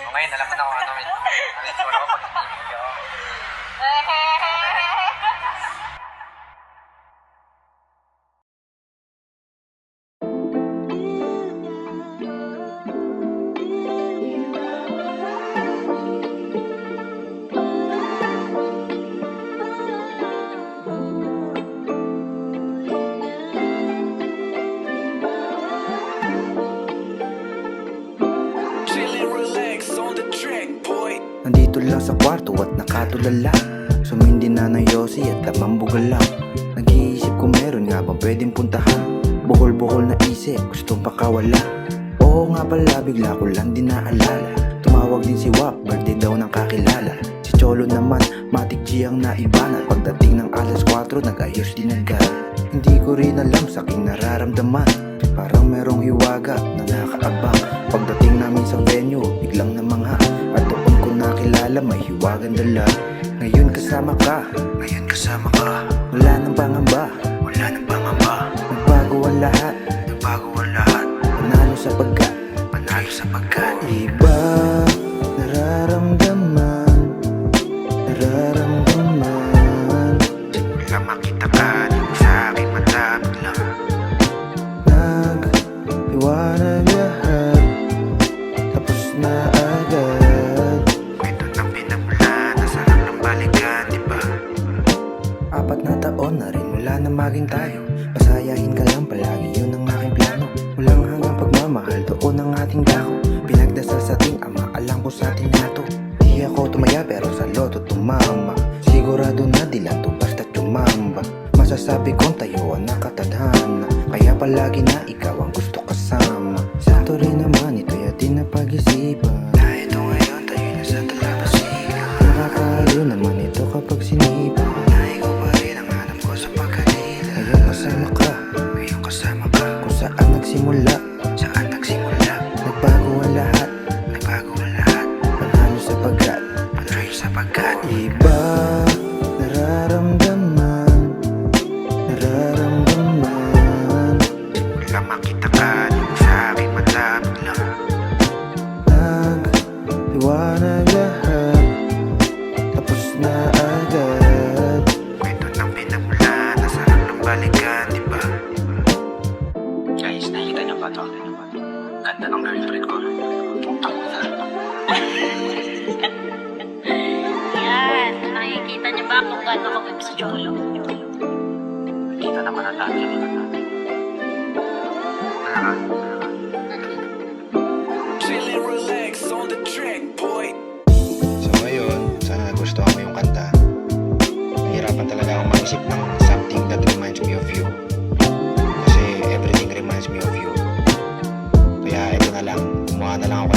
Ngayon, alam mo na kung ano may tsura ko pag tinibig ako. Nandito lang sa kwarto at nakatulala. Sumindi na ng yosi at lamang lang. Nag-iisip kung meron nga bang pwedeng puntahan. Bukol-bukol na isip, gustong pakawala. Oo nga pala, bigla ko lang din naalala. Tumawag din si Wap, birthday daw ng kakilala. Si Cholo naman, Matic G ang naibanan. Pagdating ng alas 4, nag-ayos din agad. Hindi ko rin alam sa aking nararamdaman. Parang merong hiwaga na nakaabang. Pagdating namin sa venue, biglang namangha. At doon ko nakilala, may hiwagang dala. Ngayon kasama ka, wala nang pangamba, nagbago ang lahat, panalo sa pagkat, iba nararamdaman. Simula makita ka, di mo sa akin matapit lang. Nag-iwanag lahat, tapos na agad. Kwento ng pinagmulan, nasarap ng balikan, di ba? 4 na taon na rin mula na maging tayo. Pasayahin ka lang palagi, yun ang aking plano. Walang hanggang pagmamahal, doon ang ating dako. Pinagdasal sa ating ama, alam ko sa atin nato. Di ako tumaya pero sa loto tumama. Sigurado na di lang to basta tumamba. Masasabi kong tayo ang nakatadhana, kaya palagi na ikaw ang gusto kasama. Sakto rin naman ito'y atin na pag-isipan. Dahil ito ngayon, tayo na sa talabasigan. Nakakaaliw naman ito kapag sinipa. Na ikaw pa rin ang hanap ko sa pagkanila. Ngayon kasama ka, kung saan nagsimula. Nagbago ang lahat, panalo sa pagkat, iba nararamdaman. Simula makita ka, di mo sa akin matapit lang. Nag-iwanag lahat, tapos na agad. Kwento ng pinagmulan, nasarap ng balikan, di ba? Guys, nakita niyo ba to? Ganda ng girlfriend ko. Yan, nakikita niyo ba kung gaano ko web sa Cholo? Kita naman ang lahat yun. So ngayon, sana nagustuhan mo yung kanta. Nahirapan talaga akong mag-isip ng something that reminds me of you. Kasi everything reminds me of you. Kaya ito na lang, gumawa na lang ako